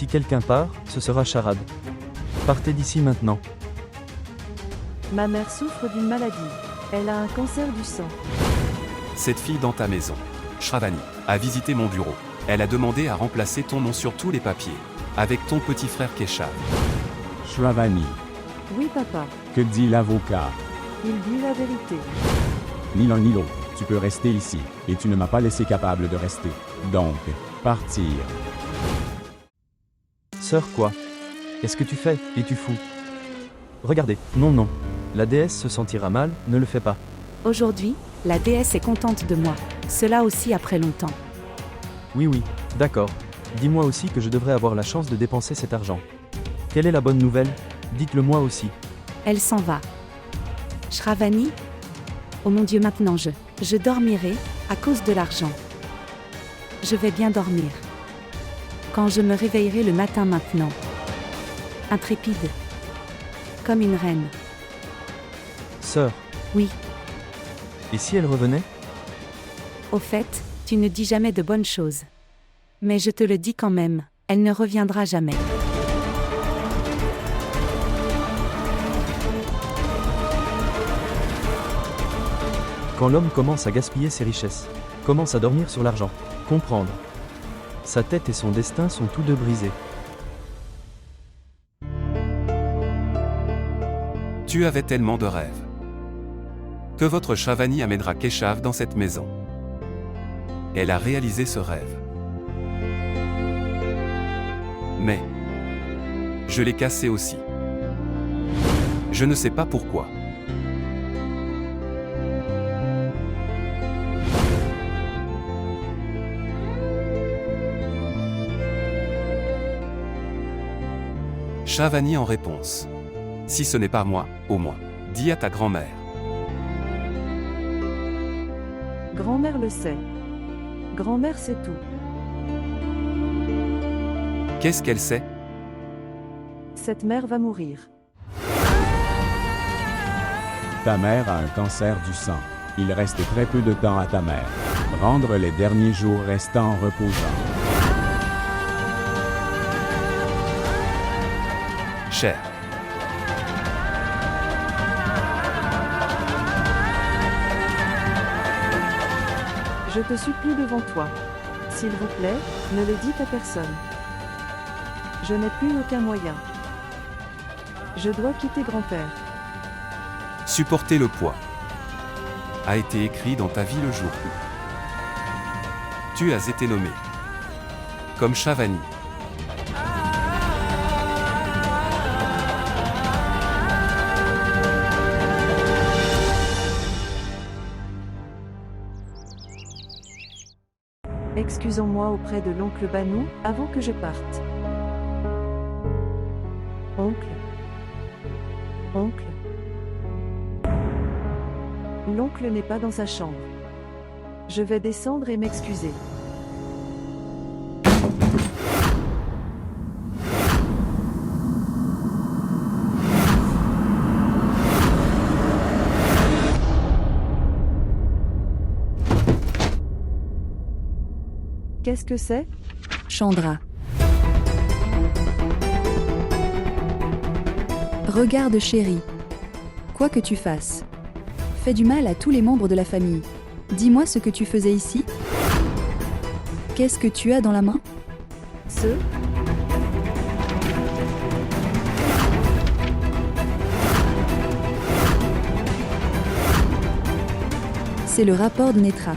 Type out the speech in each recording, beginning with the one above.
Si quelqu'un part, ce sera Charade. Partez d'ici maintenant. Ma mère souffre d'une maladie. Elle a un cancer du sang. Cette fille dans ta maison, Shravani, a visité mon bureau. Elle a demandé à remplacer ton nom sur tous les papiers, avec ton petit frère Keshav. Shravani, Oui papa, que dit l'avocat? il dit la vérité. Ni l'un ni l'autre, tu peux rester ici, et tu ne m'as pas laissé capable de rester. Donc, partir. Sœur quoi? Qu'est-ce que tu fais? Es-tu fou? Regardez, non. La déesse se sentira mal, ne le fais pas. Aujourd'hui, la déesse est contente de moi. Cela aussi après longtemps. Oui, d'accord. Dis-moi aussi que je devrais avoir la chance de dépenser cet argent. Quelle est la bonne nouvelle? Dites-le moi aussi. Elle s'en va. Shravani? Oh mon Dieu, maintenant je dormirai, à cause de l'argent. Je vais bien dormir. Quand je me réveillerai le matin maintenant. Intrépide. Comme une reine. Sœur, Oui, et si elle revenait? au fait, tu ne dis jamais de bonnes choses. Mais je te le dis quand même, elle ne reviendra jamais. Quand l'homme commence à gaspiller ses richesses, commence à dormir sur l'argent, comprendre. Sa tête et son destin sont tous deux brisés. Tu avais tellement de rêves. Que votre Shravani amènera Keshav dans cette maison. Elle a réalisé ce rêve. Mais je l'ai cassé aussi. Je ne sais pas pourquoi. Shravani en réponse. Si ce n'est pas moi, au moins, dis à ta grand-mère. Grand-mère le sait. Grand-mère sait tout. Qu'est-ce qu'elle sait? Cette mère va mourir. Ta mère a un cancer du sang. Il reste très peu de temps à ta mère. Rendre les derniers jours restants reposants. Cher. Je te supplie devant toi. S'il vous plaît, ne le dites à personne. Je n'ai plus aucun moyen. Je dois quitter grand-père. Supporter le poids a été écrit dans ta vie le jour où tu as été nommé comme Shravani. Excusons-moi auprès de l'oncle Banou, avant que je parte. Oncle. L'oncle n'est pas dans sa chambre. Je vais descendre et m'excuser. Qu'est-ce que c'est? Chandra. Regarde chérie. Quoi que tu fasses, fais du mal à tous les membres de la famille. Dis-moi ce que tu faisais ici. Qu'est-ce que tu as dans la main? Ce? C'est le rapport de Netra.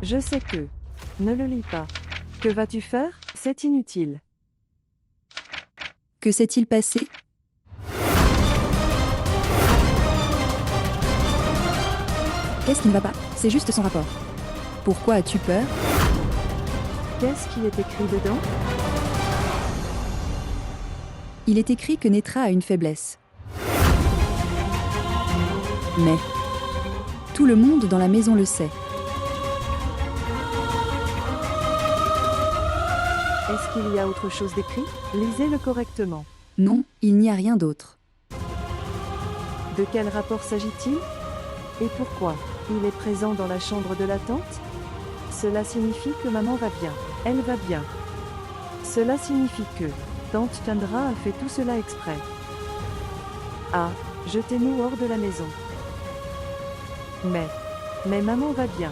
Je sais que. Ne le lis pas. Que vas-tu faire? C'est inutile. Que s'est-il passé? Qu'est-ce qui ne va pas? C'est juste son rapport. Pourquoi as-tu peur? Qu'est-ce qui est écrit dedans? Il est écrit que Netra a une faiblesse. Mais tout le monde dans la maison le sait. Est-ce qu'il y a autre chose d'écrit? Lisez-le correctement. Non, il n'y a rien d'autre. De quel rapport s'agit-il? Et pourquoi? Il est présent dans la chambre de la tante? Cela signifie que maman va bien. Elle va bien. Cela signifie que Tante Chandra a fait tout cela exprès. Ah, jetez-nous hors de la maison. Mais maman va bien.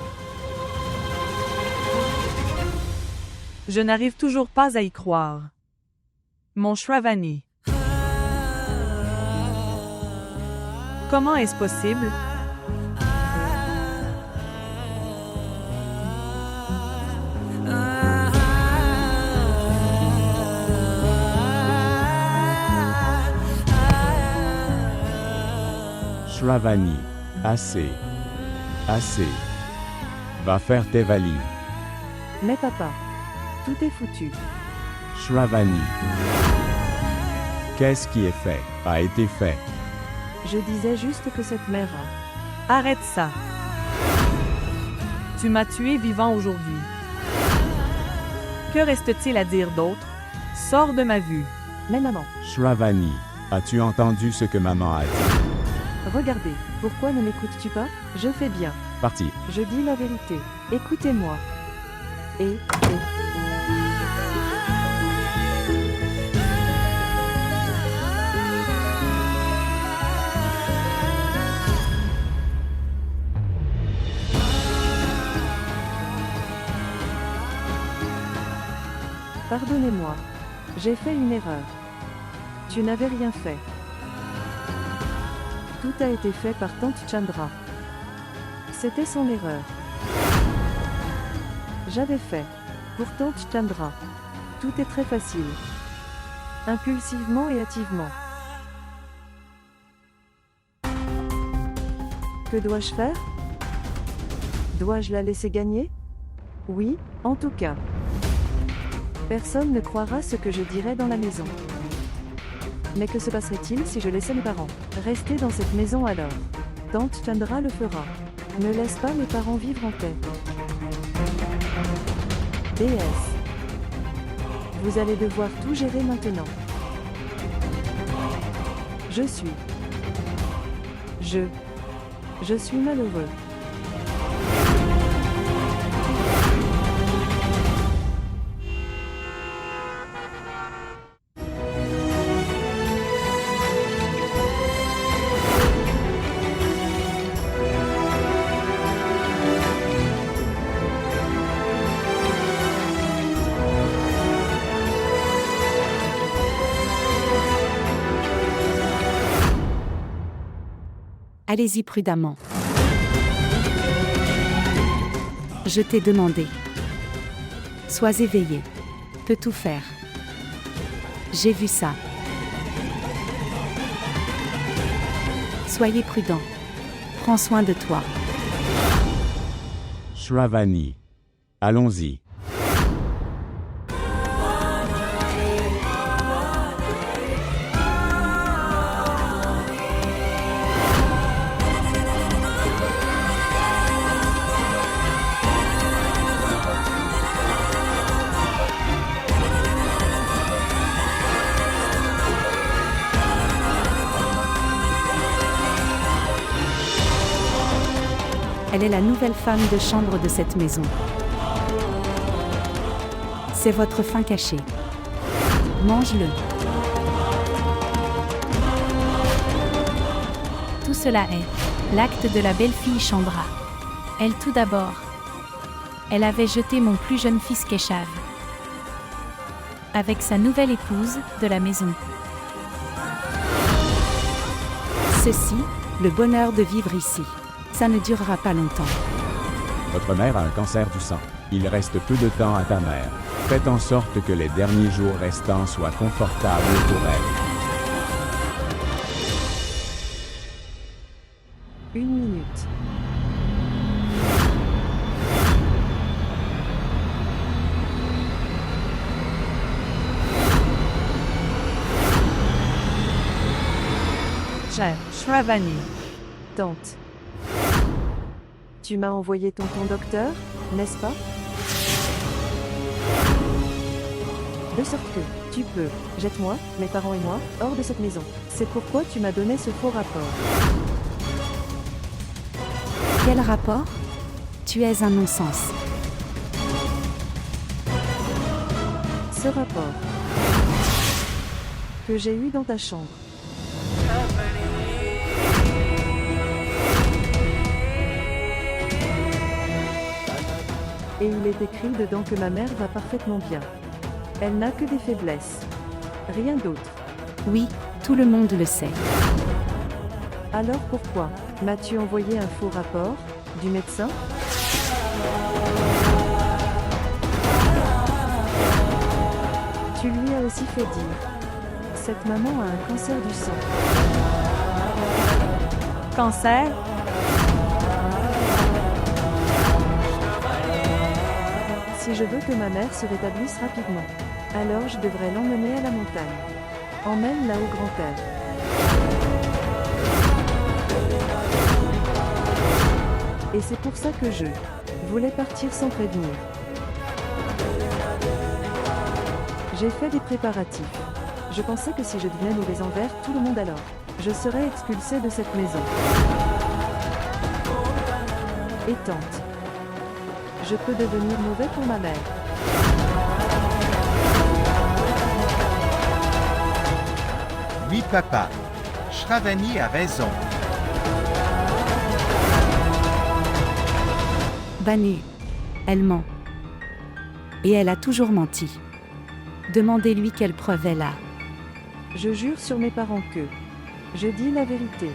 Je n'arrive toujours pas à y croire. Mon Shravani. Comment est-ce possible? Shravani, assez. Assez. Va faire tes valises. Mais papa, tout est foutu. Shravani. Qu'est-ce qui est fait, a été fait. Je disais juste que cette mère a... Arrête ça. Tu m'as tué vivant aujourd'hui. Que reste-t-il à dire d'autre? Sors de ma vue. Mais maman, Shravani, as-tu entendu ce que maman a dit? regardez, pourquoi ne m'écoutes-tu pas? Je fais bien. Parti. Je dis la vérité. Écoutez-moi. Et... Pardonnez-moi. J'ai fait une erreur. Tu n'avais rien fait. Tout a été fait par Tante Chandra. C'était son erreur. J'avais fait. Pour Tante Chandra. Tout est très facile. Impulsivement et hâtivement. Que dois-je faire? Dois-je la laisser gagner? Oui, en tout cas. Personne ne croira ce que je dirai dans la maison. Mais que se passerait-il si je laissais mes parents rester dans cette maison alors? Tante Chandra le fera. Ne laisse pas mes parents vivre en paix. DS. Vous allez devoir tout gérer maintenant. Je suis malheureux. Allez-y prudemment. Je t'ai demandé. Sois éveillé. Peux tout faire. J'ai vu ça. Soyez prudent. Prends soin de toi. Shravani. Allons-y. Elle est la nouvelle femme de chambre de cette maison. C'est votre faim caché. Mange-le. Tout cela est l'acte de la belle-fille Chandra. Elle tout d'abord. Elle avait jeté mon plus jeune fils Keshav avec sa nouvelle épouse de la maison. Ceci, le bonheur de vivre ici. Ça ne durera pas longtemps. Votre mère a un cancer du sang. Il reste peu de temps à ta mère. Faites en sorte que les derniers jours restants soient confortables pour elle. 1 minute. Cher Shravani. Tante. Tu m'as envoyé ton docteur, n'est-ce pas? De sorte que, tu peux, jette-moi, mes parents et moi, hors de cette maison. C'est pourquoi tu m'as donné ce faux rapport. Quel rapport? Tu es un non-sens. ce rapport que j'ai eu dans ta chambre. Et il est écrit dedans que ma mère va parfaitement bien. Elle n'a que des faiblesses. Rien d'autre. Oui, tout le monde le sait. Alors pourquoi m'as-tu envoyé un faux rapport du médecin? Tu lui as aussi fait dire. Cette maman a un cancer du sang. Cancer? Si je veux que ma mère se rétablisse rapidement, alors je devrais l'emmener à la montagne. Emmène-la au grand air. Et c'est pour ça que je voulais partir sans prévenir. J'ai fait des préparatifs. Je pensais que si je devenais mauvais envers tout le monde alors, je serais expulsée de cette maison. Et tante, je peux devenir mauvais pour ma mère. Oui papa, Shravani a raison. Banu. Elle ment. Et elle a toujours menti. Demandez-lui quelle preuve elle a. Je jure sur mes parents que je dis la vérité.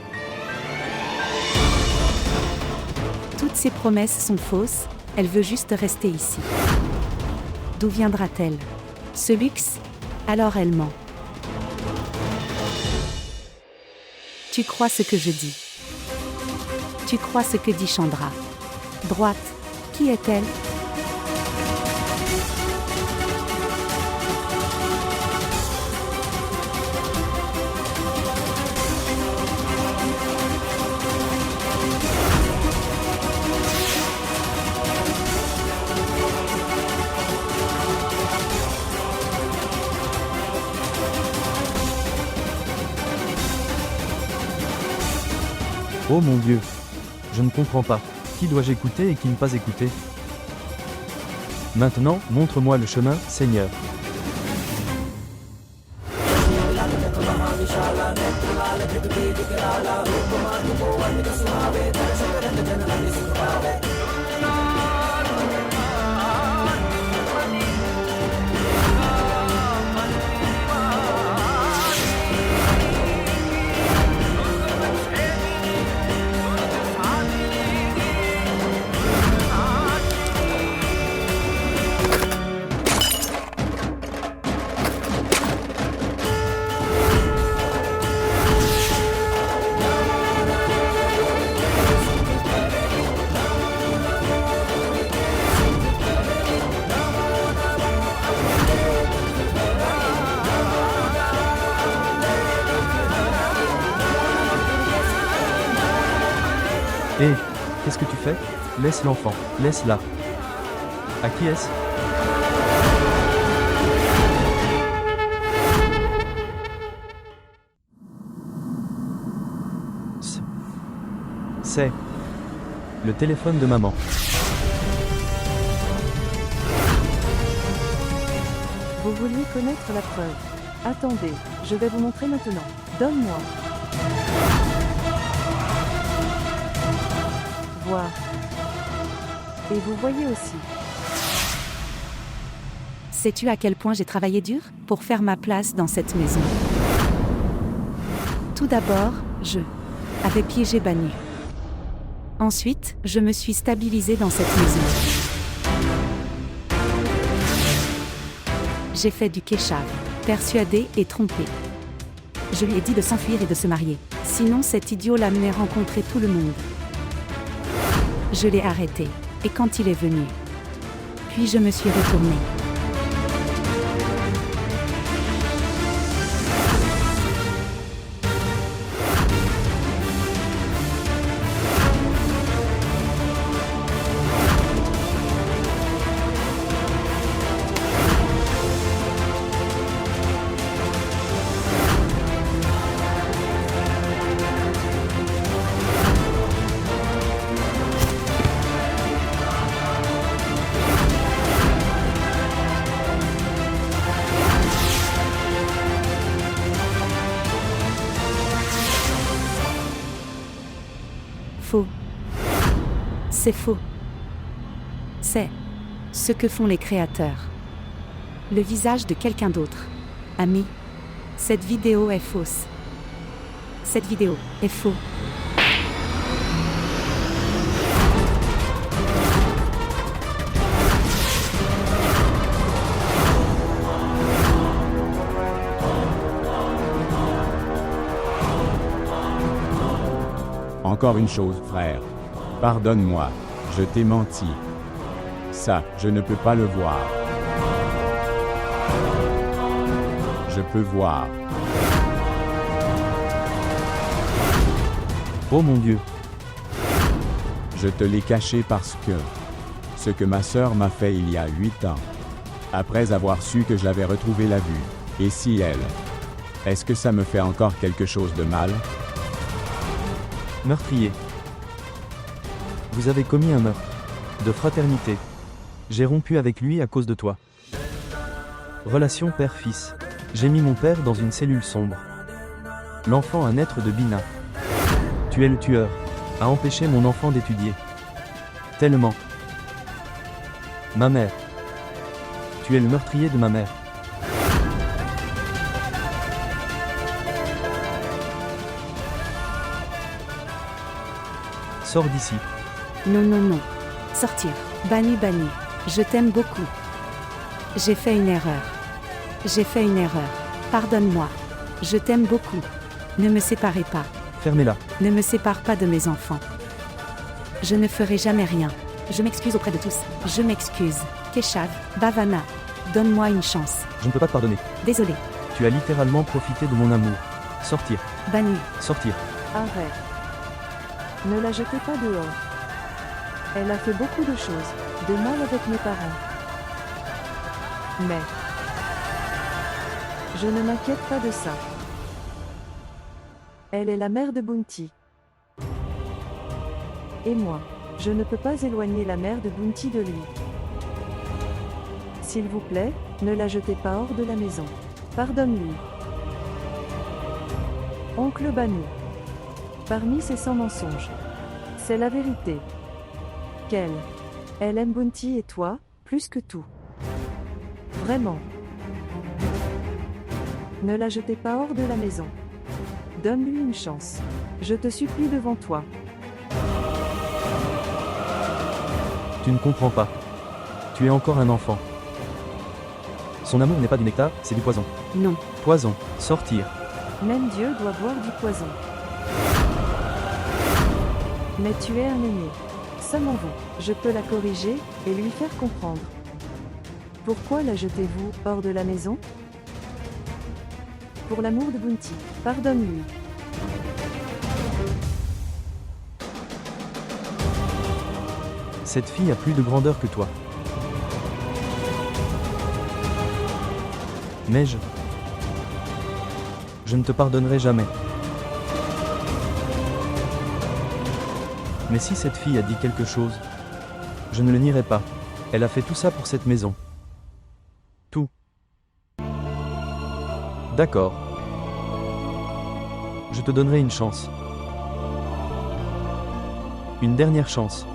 Toutes ses promesses sont fausses, elle veut juste rester ici. D'où viendra-t-elle? Ce luxe? Alors elle ment. Tu crois ce que je dis? Tu crois ce que dit Chandra? Droite, qui est-elle? Oh mon Dieu! Je ne comprends pas. Qui dois-je écouter et qui ne pas écouter? Maintenant, montre-moi le chemin, Seigneur. Hé, qu'est-ce que tu fais? Laisse l'enfant, laisse-la. À qui est-ce? C'est le téléphone de maman. Vous vouliez connaître la preuve. Attendez, je vais vous montrer maintenant. Donne-moi. Voir. Et vous voyez aussi. Sais-tu à quel point j'ai travaillé dur pour faire ma place dans cette maison? Tout d'abord, je avais piégé Banu. Ensuite, je me suis stabilisée dans cette maison. J'ai fait du kéchav, persuadé et trompé. Je lui ai dit de s'enfuir et de se marier. Sinon cet idiot l'amenait rencontrer tout le monde. Je l'ai arrêté. Et quand il est venu, puis je me suis retournée. Faux. C'est faux. C'est ce que font les créateurs. Le visage de quelqu'un d'autre. Ami, cette vidéo est fausse. Cette vidéo est faux. Encore une chose, frère. Pardonne-moi, je t'ai menti. Ça, je ne peux pas le voir. Je peux voir. Oh mon Dieu. Je te l'ai caché parce que ce que ma sœur m'a fait il y a 8 ans, après avoir su que je l'avais retrouvée la vue, et si elle, est-ce que ça me fait encore quelque chose de mal? Meurtrier. Vous avez commis un meurtre. De fraternité. J'ai rompu avec lui à cause de toi. Relation père-fils. J'ai mis mon père dans une cellule sombre. L'enfant à naître de Bina. Tu es le tueur. A empêché mon enfant d'étudier. Tellement. Ma mère. Tu es le meurtrier de ma mère. Sors d'ici. Non, non, non. Sortir. Banni, banni. Je t'aime beaucoup. J'ai fait une erreur. J'ai fait une erreur. Pardonne-moi. Je t'aime beaucoup. Ne me séparez pas. Fermez-la. Ne me sépare pas de mes enfants. Je ne ferai jamais rien. Je m'excuse auprès de tous. Je m'excuse. Keshav, Bhavana. Donne-moi une chance. Je ne peux pas te pardonner. Désolé. Tu as littéralement profité de mon amour. Sortir. Banni. Sortir. Arrête. Ne la jetez pas dehors. Elle a fait beaucoup de choses, de mal avec mes parents. Mais je ne m'inquiète pas de ça. Elle est la mère de Bounty. Et moi, je ne peux pas éloigner la mère de Bounty de lui. S'il vous plaît, ne la jetez pas hors de la maison. Pardonne-lui. Oncle Banu. Parmi ses 100 mensonges. C'est la vérité. Elle aime Bounty et toi, plus que tout. Vraiment. Ne la jetez pas hors de la maison. Donne-lui une chance. Je te supplie devant toi. Tu ne comprends pas. Tu es encore un enfant. Son amour n'est pas du nectar, c'est du poison. Non. Poison. Sortir. Même Dieu doit boire du poison. Mais tu es un aîné. Seulement vous, je peux la corriger et lui faire comprendre. Pourquoi la jetez-vous hors de la maison? Pour l'amour de Bounty, pardonne-lui. Cette fille a plus de grandeur que toi. Mais je ne te pardonnerai jamais. Mais si cette fille a dit quelque chose, je ne le nierai pas. Elle a fait tout ça pour cette maison. Tout. D'accord. Je te donnerai une chance. Une dernière chance.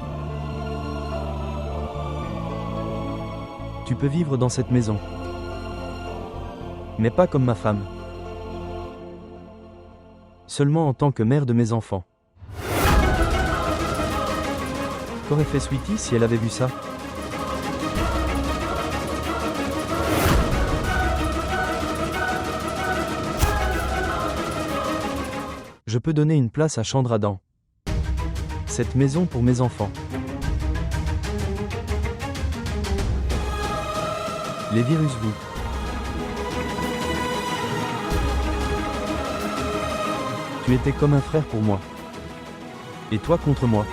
Tu peux vivre dans cette maison. Mais pas comme ma femme. Seulement en tant que mère de mes enfants. Qu'aurait fait Sweetie si elle avait vu ça? Je peux donner une place à Chandradan. Cette maison pour mes enfants. Les virus vous. Tu étais comme un frère pour moi. Et toi contre moi.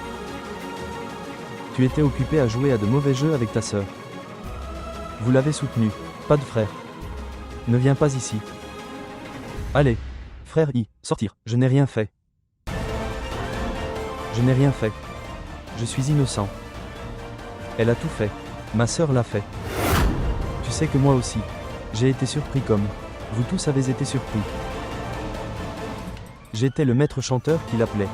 Tu étais occupé à jouer à de mauvais jeux avec ta sœur. Vous l'avez soutenu, pas de frère. Ne viens pas ici. Allez, frère I, sortir, je n'ai rien fait. Je n'ai rien fait. Je suis innocent. Elle a tout fait. Ma sœur l'a fait. Tu sais que moi aussi. J'ai été surpris comme vous tous avez été surpris. J'étais le maître chanteur qui l'appelait.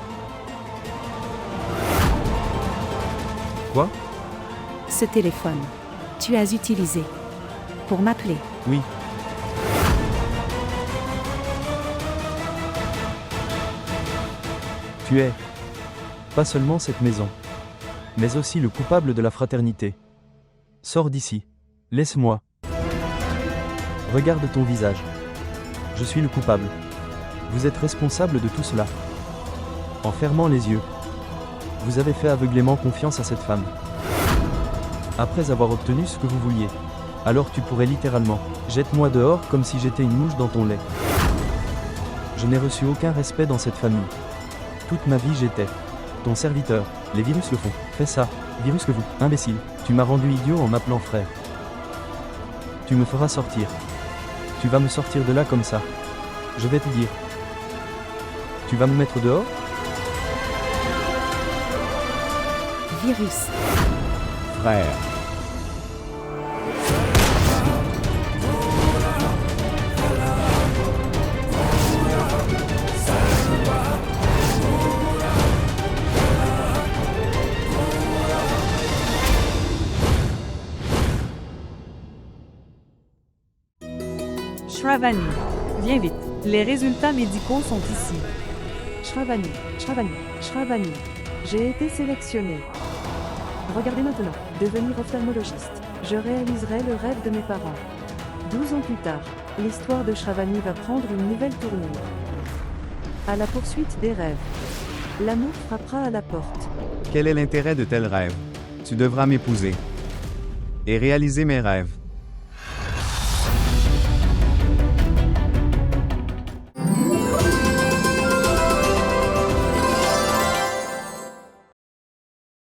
Quoi? Ce téléphone. Tu as utilisé. Pour m'appeler. Oui. Tu es pas seulement cette maison, mais aussi le coupable de la fraternité. Sors d'ici. Laisse-moi. Regarde ton visage. Je suis le coupable. Vous êtes responsable de tout cela. En fermant les yeux, vous avez fait aveuglément confiance à cette femme. Après avoir obtenu ce que vous vouliez, alors tu pourrais littéralement, jette-moi dehors comme si j'étais une mouche dans ton lait. Je n'ai reçu aucun respect dans cette famille. Toute ma vie j'étais ton serviteur. Les virus le font. Fais ça. Virus que vous, imbécile. Tu m'as rendu idiot en m'appelant frère. Tu me feras sortir. Tu vas me sortir de là comme ça. Je vais te dire. Tu vas me mettre dehors? Virus. Frère. Shravani, viens vite. Les résultats médicaux sont ici. Shravani, Shravani. J'ai été sélectionnée. Regardez maintenant, devenir ophtalmologiste. Je réaliserai le rêve de mes parents. 12 ans plus tard, l'histoire de Shravani va prendre une nouvelle tournure. À la poursuite des rêves. L'amour frappera à la porte. Quel est l'intérêt de tels rêves? Tu devras m'épouser et réaliser mes rêves.